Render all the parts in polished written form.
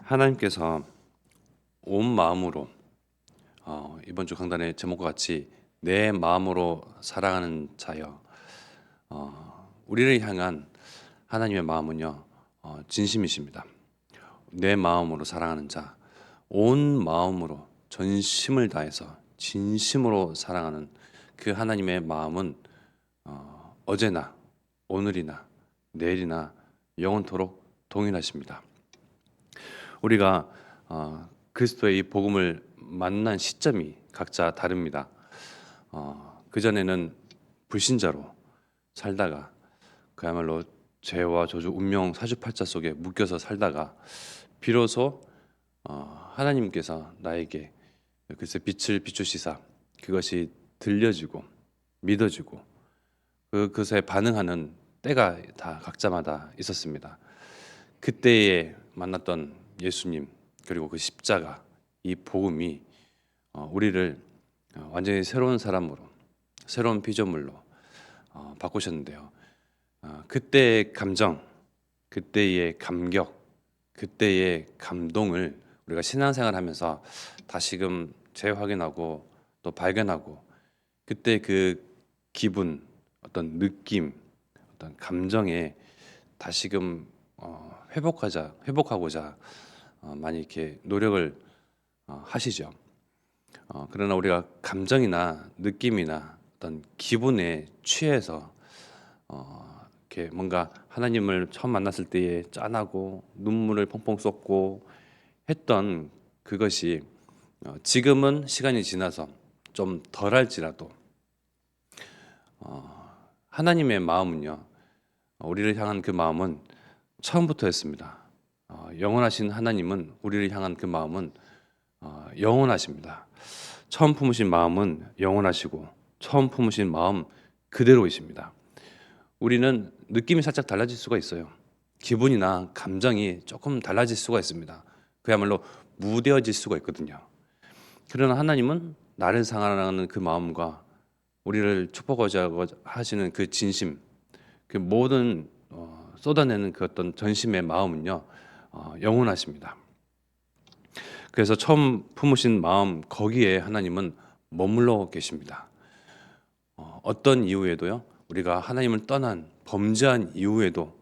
하나님께서 온 마음으로 이번 주 강단의 제목과 같이 내 마음으로 사랑하는 자여, 우리를 향한 하나님의 마음은요, 진심이십니다. 내 마음으로 사랑하는 자, 온 마음으로 전심을 다해서 진심으로 사랑하는 그 하나님의 마음은 어제나 오늘이나 내일이나 영원토록 동일하십니다. 우리가 그리스도의 이 복음을 만난 시점이 각자 다릅니다. 그전에는 불신자로 살다가 그야말로 죄와 저주 운명 사주팔자 속에 묶여서 살다가 비로소 하나님께서 나에게 글쎄 빛을 비추시사 그것이 들려지고 믿어지고 그것에 반응하는 때가 다 각자마다 있었습니다. 그때에 만났던 예수님 그리고 그 십자가 이 복음이 우리를 완전히 새로운 사람으로 새로운 피조물로 바꾸셨는데요. 그때의 감정, 그때의 감격, 그때의 감동을 우리가 신앙생활하면서 다시금 재확인하고 또 발견하고 그때 그 기분, 어떤 느낌, 어떤 감정에 다시금 회복하고자 많이 이렇게 노력을 하시죠. 그러나 우리가 감정이나 느낌이나 어떤 기분에 취해서 이렇게 뭔가 하나님을 처음 만났을 때에 짠하고 눈물을 펑펑 쏟고 했던 그것이 지금은 시간이 지나서 좀 덜할지라도 하나님의 마음은요, 우리를 향한 그 마음은 처음부터였습니다. 영원하신 하나님은 우리를 향한 그 마음은 영원하십니다. 처음 품으신 마음은 영원하시고 처음 품으신 마음 그대로이십니다. 우리는 느낌이 살짝 달라질 수가 있어요. 기분이나 감정이 조금 달라질 수가 있습니다. 그야말로 무뎌질 수가 있거든요. 그러나 하나님은 나를 사랑하는 그 마음과 우리를 축복하자 하시는 그 진심, 그 모든 쏟아내는 그 어떤 전심의 마음은요, 영원하십니다. 그래서 처음 품으신 마음 거기에 하나님은 머물러 계십니다. 어떤 이유에도요, 우리가 하나님을 떠난 범죄한 이후에도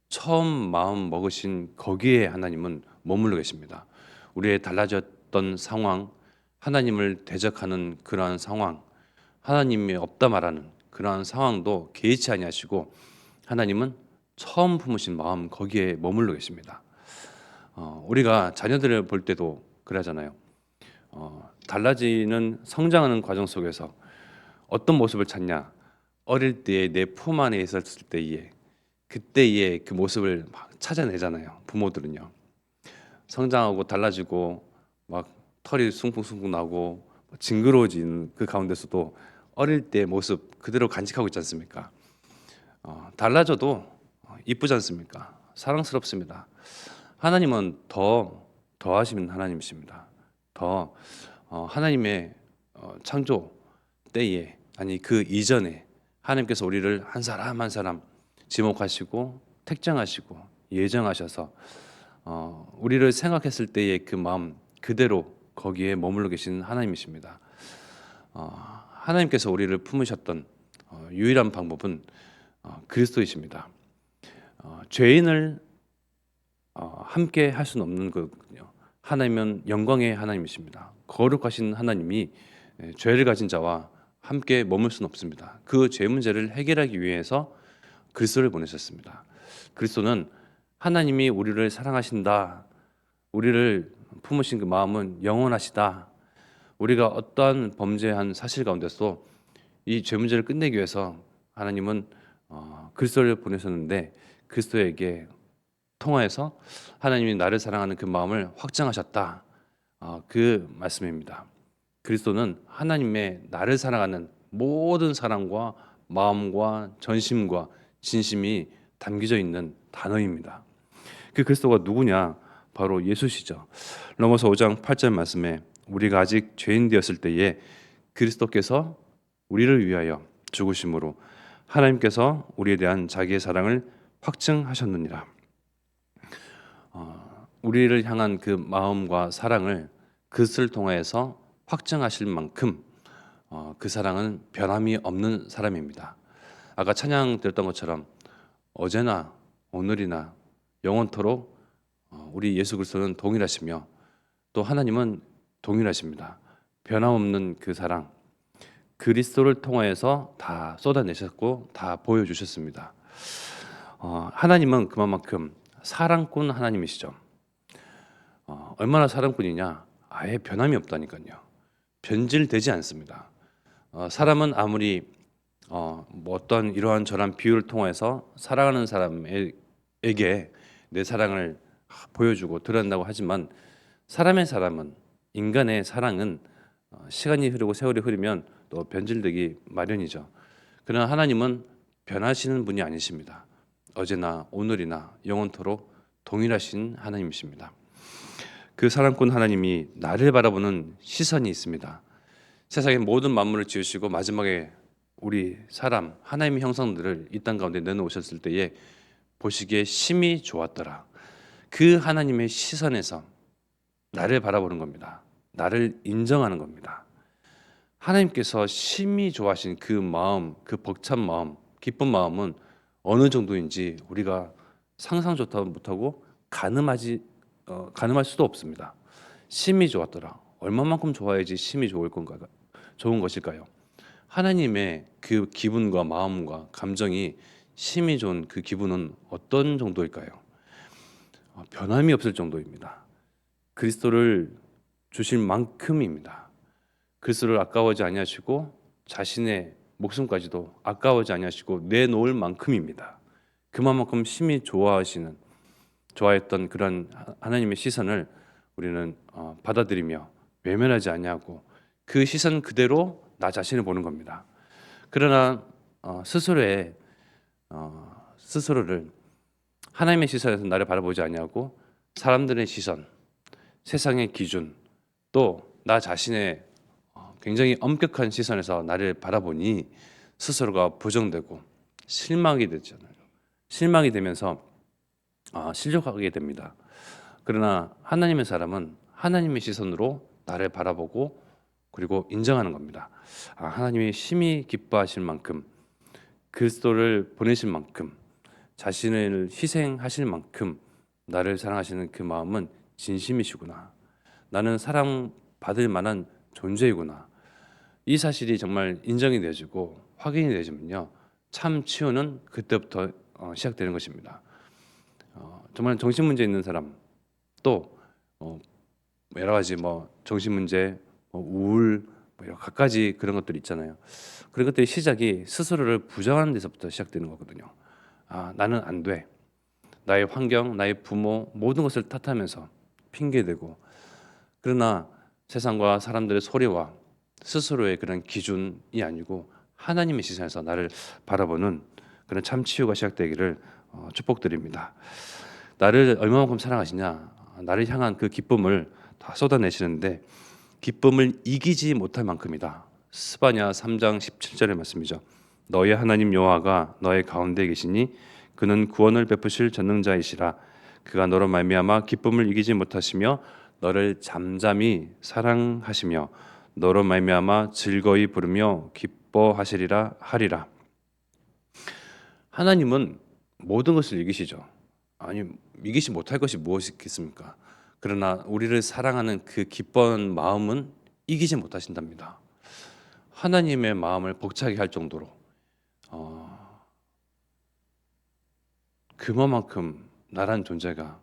처음 마음 먹으신 거기에 하나님은 머물러 계십니다. 우리의 달라졌던 상황, 하나님을 대적하는 그러한 상황, 하나님이 없다 말하는 그러한 상황도 개의치 아니하시고 하나님은 처음 품으신 마음 거기에 머물러 계십니다. 우리가 자녀들을 볼 때도 그러잖아요. 달라지는 성장하는 과정 속에서 어떤 모습을 찾냐? 어릴 때에 내 품 안에 있었을 때에 그때의 그 모습을 막 찾아내잖아요. 부모들은요. 성장하고 달라지고 막 털이 숭풍숭풍 나고 징그러워진 그 가운데서도 어릴 때 모습 그대로 간직하고 있지 않습니까? 달라져도 이쁘지 않습니까? 사랑스럽습니다. 하나님은 더하시는 하나님이십니다. 더 하나님의 창조 때에 아니 그 이전에 하나님께서 우리를 한 사람 한 사람 지목하시고 택정하시고 예정하셔서 우리를 생각했을 때의 그 마음 그대로 거기에 머물러 계신 하나님이십니다. 하나님께서 우리를 품으셨던 유일한 방법은 그리스도이십니다. 죄인을 함께 할 수는 없는 거거든요. 하나님은 영광의 하나님이십니다. 거룩하신 하나님이 죄를 가진 자와 함께 머물 수는 없습니다. 그 죄 문제를 해결하기 위해서 그리스도를 보내셨습니다. 그리스도는 하나님이 우리를 사랑하신다. 우리를 품으신 그 마음은 영원하시다. 우리가 어떠한 범죄한 사실 가운데서 이 죄 문제를 끝내기 위해서 하나님은 그리스도를 보내셨는데 그리스도에게 통하여서 하나님이 나를 사랑하는 그 마음을 확증하셨다. 그 말씀입니다. 그리스도는 하나님의 나를 사랑하는 모든 사랑과 마음과 전심과 진심이 담겨져 있는 단어입니다. 그 그리스도가 누구냐? 바로 예수시죠. 로마서 5장 8절 말씀에 우리가 아직 죄인 되었을 때에 그리스도께서 우리를 위하여 죽으심으로 하나님께서 우리에 대한 자기의 사랑을 확증하셨느니라. 우리를 향한 그 마음과 사랑을 그것을 통하여서 확증하실 만큼 그 사랑은 변함이 없는 사람입니다. 아까 찬양 드렸던 것처럼 어제나 오늘이나 영원토록 우리 예수 그리스도는 동일하시며 또 하나님은 동일하십니다. 변함없는 그 사랑 그리스도를 통하여서 다 쏟아내셨고 다 보여주셨습니다. 하나님은 그만큼 사랑꾼 하나님이시죠. 얼마나 사랑꾼이냐? 아예 변함이 없다니까요. 변질되지 않습니다. 사람은 아무리 뭐 어떤 이러한 저러한 비유를 통해서 사랑하는 사람에게 내 사랑을 보여주고 드러낸다고 하지만 사람은 인간의 사랑은 시간이 흐르고 세월이 흐르면 또 변질되기 마련이죠. 그러나 하나님은 변하시는 분이 아니십니다. 어제나 오늘이나 영원토록 동일하신 하나님이십니다. 그 사랑꾼 하나님이 나를 바라보는 시선이 있습니다. 세상의 모든 만물을 지으시고 마지막에 우리 사람 하나님의 형상들을 이 땅 가운데 내놓으셨을 때에 보시기에 심히 좋았더라. 그 하나님의 시선에서 나를 바라보는 겁니다. 나를 인정하는 겁니다. 하나님께서 심히 좋아하신 그 마음, 그 벅찬 마음, 기쁜 마음은 어느 정도인지 우리가 상상조차 못하고 가늠할 수도 없습니다. 심히 좋았더라. 얼마만큼 좋아야지 심히 좋은 것일까요? 하나님의 그 기분과 마음과 감정이 심히 좋은 그 기분은 어떤 정도일까요? 변함이 없을 정도입니다. 그리스도를 주실 만큼입니다. 그리스도를 아까워하지 아니하시고 자신의 목숨까지도 아까워하지 아니하시고 내놓을 만큼입니다. 그만큼 심히 좋아했던 그런 하나님의 시선을 우리는 받아들이며 외면하지 아니하고 그 시선 그대로 나 자신을 보는 겁니다. 그러나 스스로를 하나님의 시선에서 나를 바라보지 아니하고 사람들의 시선, 세상의 기준, 또 나 자신의 굉장히 엄격한 시선에서 나를 바라보니 스스로가 부정되고 실망이 되잖아요. 실망이 되면서 실족하게 됩니다. 그러나 하나님의 사람은 하나님의 시선으로 나를 바라보고 그리고 인정하는 겁니다. 하나님이 심히 기뻐하실 만큼 그리스도를 보내실 만큼 자신을 희생하실 만큼 나를 사랑하시는 그 마음은 진심이시구나. 나는 사랑받을 만한 존재이구나. 이 사실이 정말 인정이 되어지고 확인이 되어지면요. 참 치유는 그때부터 시작되는 것입니다. 정말 정신 문제 있는 사람 또 여러 가지 정신 문제, 우울 여러 갖가지 그런 것들이 있잖아요. 그런 것들이 시작이 스스로를 부정하는 데서부터 시작되는 거거든요. 나는 안 돼. 나의 환경, 나의 부모 모든 것을 탓하면서 핑계대고 그러나 세상과 사람들의 소리와 스스로의 그런 기준이 아니고 하나님의 시선에서 나를 바라보는 그런 참 치유가 시작되기를 축복드립니다. 나를 얼마만큼 사랑하시냐? 나를 향한 그 기쁨을 다 쏟아내시는데 기쁨을 이기지 못할 만큼이다. 스바냐 3장 17절의 말씀이죠. 너의 하나님 여호와가 너의 가운데 계시니 그는 구원을 베푸실 전능자이시라. 그가 너로 말미암아 기쁨을 이기지 못하시며 너를 잠잠히 사랑하시며 너로 말미암아 즐거이 부르며 기뻐하시리라 하리라. 하나님은 모든 것을 이기시죠. 아니 이기지 못할 것이 무엇이겠습니까? 그러나 우리를 사랑하는 그 기쁜 마음은 이기지 못하신답니다. 하나님의 마음을 벅차게 할 정도로 그만큼 나란 존재가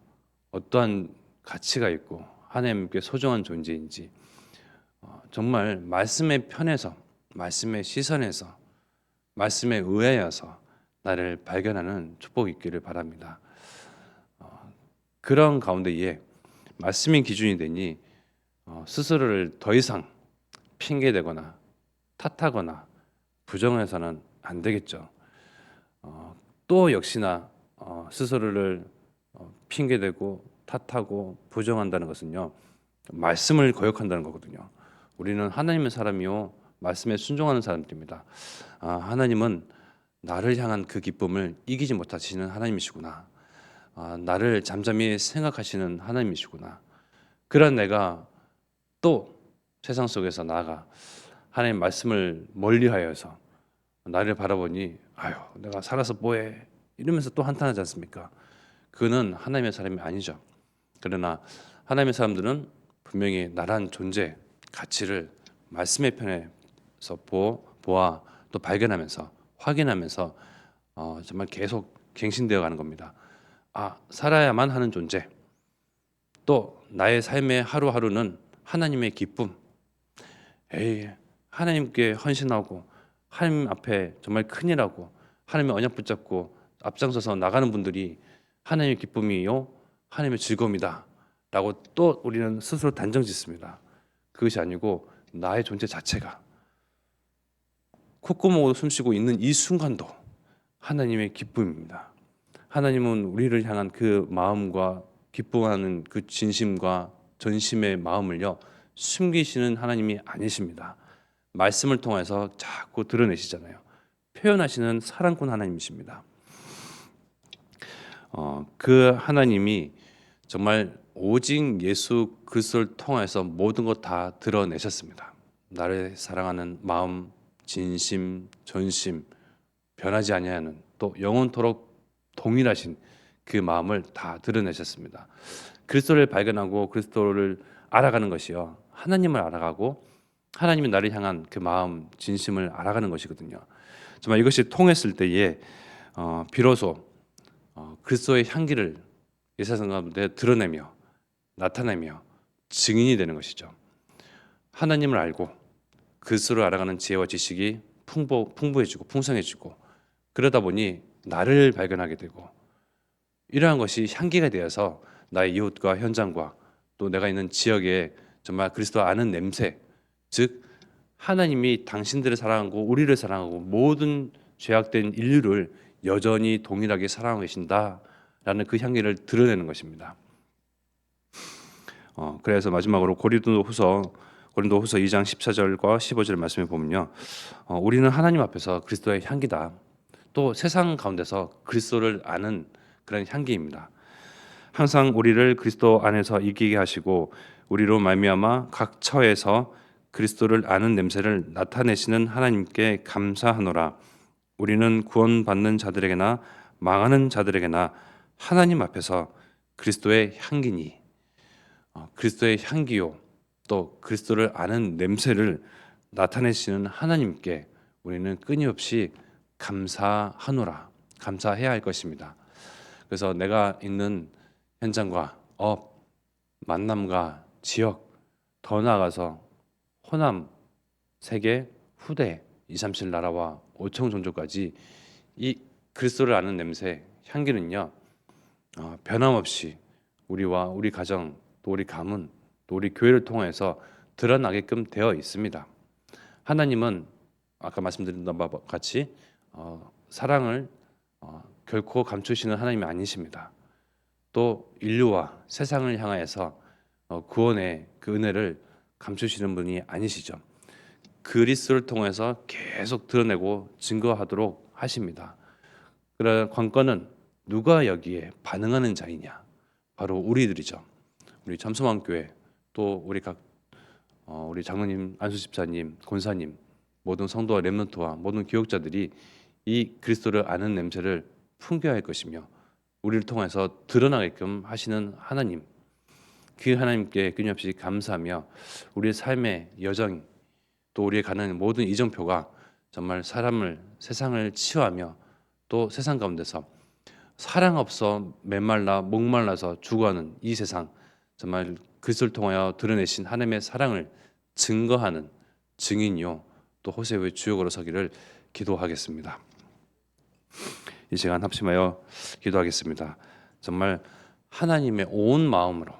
어떠한 가치가 있고 하나님께 소중한 존재인지 정말 말씀의 편에서 말씀의 시선에서 말씀에 의하여서 나를 발견하는 축복이 있기를 바랍니다. 그런 가운데에 말씀이 기준이 되니 스스로를 더 이상 핑계대거나 탓하거나 부정해서는 안 되겠죠. 또 역시나 스스로를 핑계대고 탓하고 부정한다는 것은요 말씀을 거역한다는 거거든요. 우리는 하나님의 사람이요 말씀에 순종하는 사람들입니다. 하나님은 나를 향한 그 기쁨을 이기지 못하시는 하나님이시구나. 나를 잠잠히 생각하시는 하나님이시구나. 그런 내가 또 세상 속에서 나아가 하나님 말씀을 멀리하여서 나를 바라보니 아유 내가 살아서 뭐해 이러면서 또 한탄하지 않습니까? 그는 하나님의 사람이 아니죠. 그러나 하나님의 사람들은 분명히 나란 존재 가치를 말씀의 편에서 보아 또 발견하면서 확인하면서 정말 계속 갱신되어 가는 겁니다. 살아야만 하는 존재, 또 나의 삶의 하루하루는 하나님의 기쁨. 하나님께 헌신하고 하나님 앞에 정말 큰일하고 하나님의 언약 붙잡고 앞장서서 나가는 분들이 하나님의 기쁨이요 하나님의 즐거움이다 라고 또 우리는 스스로 단정 짓습니다. 그것이 아니고 나의 존재 자체가 콧구멍으로 숨쉬고 있는 이 순간도 하나님의 기쁨입니다. 하나님은 우리를 향한 그 마음과 기뻐하는 그 진심과 전심의 마음을요 숨기시는 하나님이 아니십니다. 말씀을 통해서 자꾸 드러내시잖아요. 표현하시는 사랑꾼 하나님이십니다. 그 하나님이 정말 오직 예수 그리스도를 통해서 모든 것 다 드러내셨습니다. 나를 사랑하는 마음, 진심, 전심, 변하지 아니하는 또 영원토록 동일하신 그 마음을 다 드러내셨습니다. 그리스도를 발견하고 그리스도를 알아가는 것이요 하나님을 알아가고 하나님이 나를 향한 그 마음, 진심을 알아가는 것이거든요. 정말 이것이 통했을 때에 비로소 그리스도의 향기를 이 세상 가운데 드러내며 나타내며 증인이 되는 것이죠. 하나님을 알고 그리스도를 알아가는 지혜와 지식이 풍부해지고 풍성해지고 그러다 보니 나를 발견하게 되고 이러한 것이 향기가 되어서 나의 이웃과 현장과 또 내가 있는 지역에 정말 그리스도 아는 냄새, 즉 하나님이 당신들을 사랑하고 우리를 사랑하고 모든 죄악된 인류를 여전히 동일하게 사랑하고 계신다라는 그 향기를 드러내는 것입니다. 그래서 마지막으로 고린도후서 2장 14절과 15절 말씀에 보면요, 우리는 하나님 앞에서 그리스도의 향기다. 또 세상 가운데서 그리스도를 아는 그런 향기입니다. 항상 우리를 그리스도 안에서 이기게 하시고 우리로 말미암아 각 처에서 그리스도를 아는 냄새를 나타내시는 하나님께 감사하노라. 우리는 구원받는 자들에게나 망하는 자들에게나 하나님 앞에서 그리스도의 향기니, 그리스도의 향기요 또 그리스도를 아는 냄새를 나타내시는 하나님께 우리는 끊임없이 감사하노라, 감사해야 할 것입니다. 그래서 내가 있는 현장과 업, 만남과 지역, 더 나아가서 호남, 세계, 후대, 237 나라와 5천 종족까지 이 그리스도를 아는 냄새, 향기는요 변함없이 우리와 우리 가정, 또 우리 가문, 또 우리 교회를 통해서 드러나게끔 되어 있습니다. 하나님은 아까 말씀드린 바와 같이 사랑을 결코 감추시는 하나님이 아니십니다. 또 인류와 세상을 향하여서 구원의 그 은혜를 감추시는 분이 아니시죠. 그리스도를 통해서 계속 드러내고 증거하도록 하십니다. 그런 관건은 누가 여기에 반응하는 자이냐? 바로 우리들이죠. 우리 잠수만교회 또 우리 장로님, 안수 집사님, 권사님, 모든 성도와 렘넌트와 모든 교역자들이 이 그리스도를 아는 냄새를 풍겨야 할 것이며 우리를 통해서 드러나게끔 하시는 하나님, 그 하나님께 끊임없이 감사하며 우리의 삶의 여정 또 우리의 가는 모든 이정표가 정말 세상을 치유하며 또 세상 가운데서 사랑 없어 메말라 목말라서 죽어가는 이 세상 정말 그리스도를 통하여 드러내신 하나님의 사랑을 증거하는 증인이요 또 호세의 주역으로 서기를 기도하겠습니다. 이 시간 합심하여 기도하겠습니다. 정말 하나님의 온 마음으로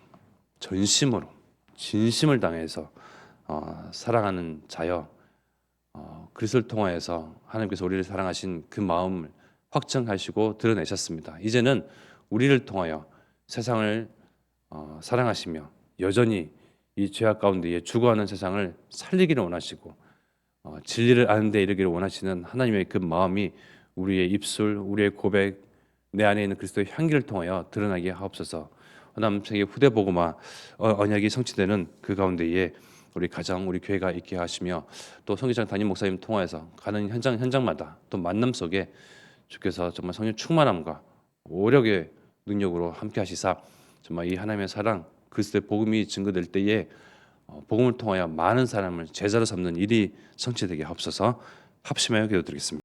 전심으로 진심을 당해서 사랑하는 자여 그리스도를 통하여서 하나님께서 우리를 사랑하신 그 마음을 확증하시고 드러내셨습니다. 이제는 우리를 통하여 세상을 사랑하시며 여전히 이 죄악 가운데에 죽어가는 세상을 살리기를 원하시고 진리를 아는 데 이르기를 원하시는 하나님의 그 마음이 우리의 입술, 우리의 고백, 내 안에 있는 그리스도의 향기를 통하여 드러나게 하옵소서. 호남 세계 후대 복음화 언약이 성취되는 그 가운데에 우리 가정, 우리 교회가 있게 하시며 또 성기장 담임 목사님 통하여서 가는 현장마다 또 만남 속에 주께서 정말 성령 충만함과 오력의 능력으로 함께 하시사 정말 이 하나님의 사랑 그리스도의 복음이 증거될 때에 복음을 통하여 많은 사람을 제자로 삼는 일이 성취되게 하옵소서. 합심하여 기도드리겠습니다.